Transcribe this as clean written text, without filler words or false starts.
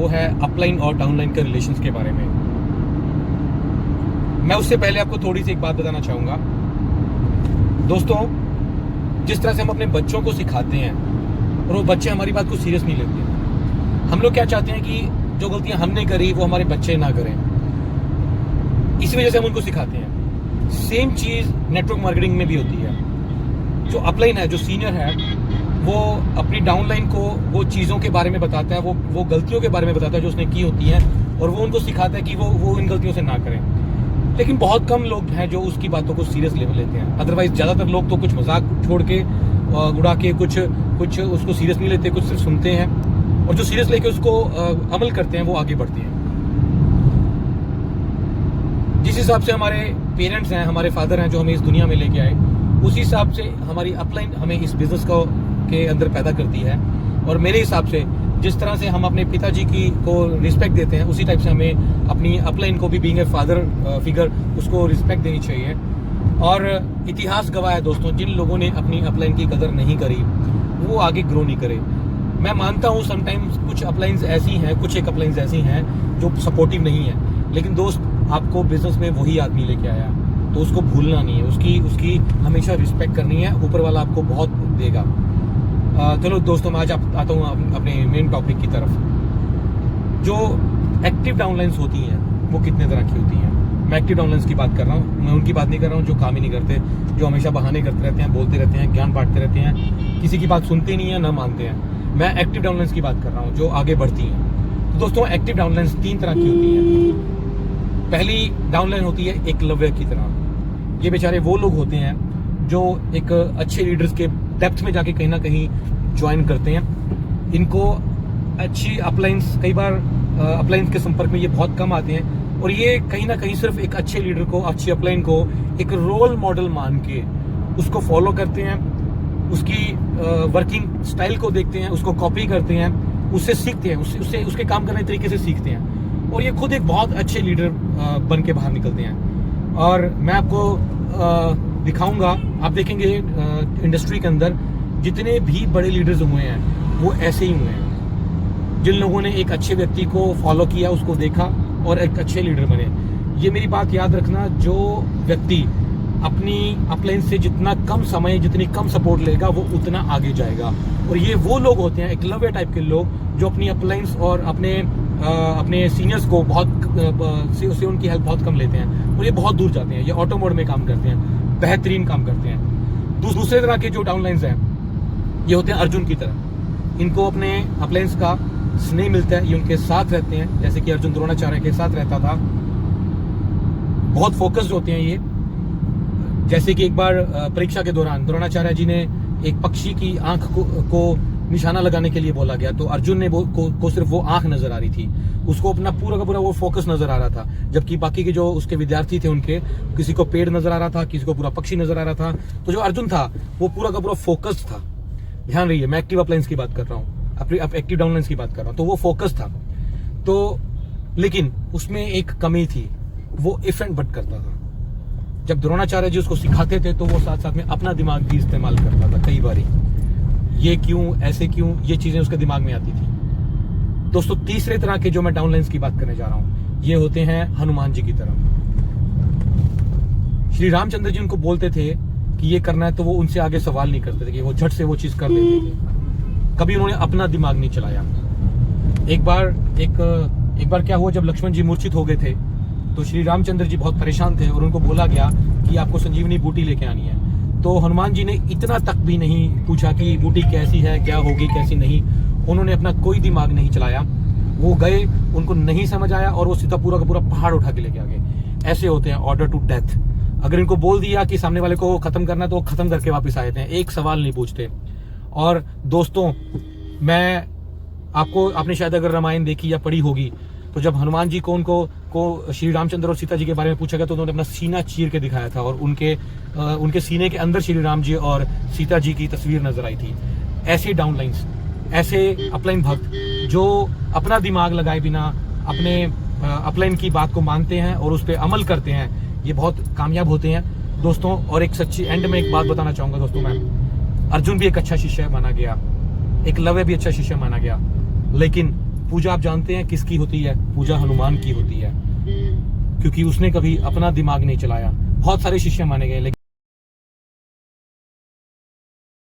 वो है अपलाइन और डाउनलाइन के रिलेशंस के बारे में। मैं उससे पहले आपको थोड़ी सी एक बात बताना चाहूँगा। दोस्तों, जिस तरह से हम अपने बच्चों को सिखाते हैं और वो बच्चे हमारी बात को सीरियस नहीं लेते, हम लोग क्या चाहते हैं कि जो गलतियां हमने करी वो हमारे बच्चे ना करें, इसी वजह से हम उनको सिखाते हैं। सेम चीज़ नेटवर्क मार्केटिंग में भी होती है। जो अपलाइन है, जो सीनियर है, वो अपनी डाउनलाइन को वो चीज़ों के बारे में बताता है, वो गलतियों के बारे में बताता है जो उसने की होती हैं, और वो उनको सिखाता है कि वो इन गलतियों से ना करें। लेकिन बहुत कम लोग हैं जो उसकी बातों को सीरियस लेते हैं। अदरवाइज ज़्यादातर लोग तो कुछ मजाक छोड़ के उड़ा के कुछ उसको सीरियस नहीं लेते, कुछ सिर्फ सुनते हैं, और जो सीरियस लेके उसको अमल करते हैं वो आगे बढ़ते हैं। जिस हिसाब से हमारे पेरेंट्स हैं, हमारे फादर हैं जो हमें इस दुनिया में लेके आए, उसी हिसाब से हमारी अपलाइन हमें इस बिजनेस के अंदर पैदा करती है। और मेरे हिसाब से जिस तरह से हम अपने पिताजी को रिस्पेक्ट देते हैं, उसी टाइप से हमें अपनी अपलाइन को भी, बीइंग ए फादर फिगर, उसको रिस्पेक्ट देनी चाहिए। और इतिहास गवाह है दोस्तों, जिन लोगों ने अपनी अपलाइन की कदर नहीं करी वो आगे ग्रो नहीं करे। मैं मानता हूँ समटाइम्स कुछ अपलाइंस ऐसी हैं, कुछ एक अपलाइंस ऐसी हैं जो सपोर्टिव नहीं है, लेकिन दोस्त आपको बिजनेस में वही आदमी लेके आया, तो उसको भूलना नहीं है, उसकी हमेशा रिस्पेक्ट करनी है। ऊपर वाला आपको बहुत देगा। चलो दोस्तों, मैं आज आता हूँ अपने मेन टॉपिक की तरफ। जो एक्टिव डाउनलाइंस होती हैं वो कितने तरह की होती हैं। मैं एक्टिव डाउनलाइंस की बात कर रहा हूँ, मैं उनकी बात नहीं कर रहा हूँ जो काम ही नहीं करते, जो हमेशा बहाने करते रहते हैं, बोलते रहते हैं, ज्ञान बांटते रहते हैं, किसी की बात सुनते नहीं है, ना मानते हैं। मैं एक्टिव डाउनलाइंस की बात कर रहा हूँ जो आगे बढ़ती हैं। तो दोस्तों, एक्टिव डाउनलाइंस 3 तरह की होती हैं। पहली डाउनलाइन होती है एकलव्य की तरह। ये बेचारे वो लोग होते हैं जो एक अच्छे लीडर्स के डेप्थ में जाके कहीं ना कहीं ज्वाइन करते हैं। इनको अच्छी अपलाइंस, कई बार अपलाइंस के संपर्क में ये बहुत कम आते हैं, और ये कहीं ना कहीं सिर्फ एक अच्छे लीडर को, अच्छी अपलाइन को एक रोल मॉडल मान के उसको फॉलो करते हैं, उसकी वर्किंग स्टाइल को देखते हैं, उसको कॉपी करते हैं, उससे सीखते हैं, उसके काम करने के तरीके से सीखते हैं, और ये खुद एक बहुत अच्छे लीडर बन के बाहर निकलते हैं। और मैं आपको दिखाऊंगा, आप देखेंगे इंडस्ट्री के अंदर जितने भी बड़े लीडर्स हुए हैं वो ऐसे ही हुए हैं, जिन लोगों ने एक अच्छे व्यक्ति को फॉलो किया, उसको देखा और एक अच्छे लीडर बने। ये मेरी बात याद रखना, जो व्यक्ति अपनी अपलाइन से जितना कम समय, जितनी कम सपोर्ट लेगा, वो उतना आगे जाएगा। और ये वो लोग होते हैं, एकलव्य टाइप के लोग, जो अपनी अपलाइंस और अपने सीनियर्स को से उनकी हेल्प बहुत कम लेते हैं, और ये बहुत दूर जाते हैं। ये ऑटो मोड में काम करते हैं, बेहतरीन काम करते हैं। दूसरे तरह के जो डाउनलाइंस हैं, ये होते हैं अर्जुन की तरह। इनको अपने अपलाइंस का स्नेह मिलता है, ये उनके साथ रहते हैं, जैसे कि अर्जुन द्रोणाचार्य के साथ रहता था। बहुत फोकस्ड होते हैं ये। जैसे कि एक बार परीक्षा के दौरान द्रोणाचार्य जी ने एक पक्षी की आंख को निशाना लगाने के लिए बोला गया, तो अर्जुन ने को सिर्फ वो आंख नजर आ रही थी, उसको अपना पूरा का पूरा वो फोकस नजर आ रहा था, जबकि बाकी के जो उसके विद्यार्थी थे, उनके किसी को पेड़ नजर आ रहा था, किसी को पूरा पक्षी नजर आ रहा था। तो जो अर्जुन था वो पूरा का पूरा फोकस था। ध्यान रहिए, मैं एक्टिव अपलाइंस की बात कर रहा हूँ, एक्टिव डाउनलाइंस की बात कर रहा हूँ। तो वो फोकस था, तो लेकिन उसमें एक कमी थी, वो इफ एंड बट करता था। जब द्रोणाचार्य जी उसको सिखाते थे तो वो साथ साथ में अपना दिमाग भी इस्तेमाल करता था। कई बारी ये क्यों, ऐसे क्यों, ये चीजें उसके दिमाग में आती थी। दोस्तों, तीसरे तरह के जो मैं डाउनलाइंस की बात करने जा रहा हूं, ये होते हैं हनुमान जी की तरह। श्री रामचंद्र जी उनको बोलते थे कि ये करना है, तो वो उनसे आगे सवाल नहीं करते थे, कि वो झट से वो चीज कर लेते थे। कभी उन्होंने अपना दिमाग नहीं चलाया। एक बार क्या हुआ, जब लक्ष्मण जी मूर्छित हो गए थे, तो श्री रामचंद्र जी बहुत परेशान थे, और उनको बोला गया कि आपको संजीवनी बूटी लेके आनी है। तो हनुमान जी ने इतना तक भी नहीं पूछा कि बूटी कैसी है, क्या होगी, कैसी नहीं। उन्होंने अपना कोई दिमाग नहीं चलाया, वो गए, उनको नहीं समझ आया, और वो सीधा पूरा का पूरा पहाड़ उठा के लेके आ गए। ऐसे होते हैं ऑर्डर टू डेथ। अगर इनको बोल दिया कि सामने वाले को खत्म करना है, तो वो खत्म करके वापस आए थे, एक सवाल नहीं पूछते। और दोस्तों, आपने शायद अगर रामायण देखी या पढ़ी होगी, तो जब हनुमान जी को श्री रामचंद्र और सीता जी के बारे में पूछा गया, तो उन्होंने अपना सीना चीर के दिखाया था, और उनके सीने के अंदर श्री राम जी और सीता जी की तस्वीर नजर आई थी। ऐसे डाउनलाइंस, ऐसे अपलाइन भक्त जो अपना दिमाग लगाए बिना अपने अपलाइन की बात को मानते हैं और उस पर अमल करते हैं, ये बहुत कामयाब होते हैं दोस्तों। और एक सच्ची एंड में एक बात बताना चाहूंगा दोस्तों, मैं अर्जुन भी एक अच्छा शिष्य माना गया, एकलव्य भी अच्छा शिष्य माना गया, लेकिन पूजा आप जानते हैं किसकी होती है? पूजा हनुमान की होती है, क्योंकि उसने कभी अपना दिमाग नहीं चलाया। बहुत सारे शिष्य माने गए, लेकिन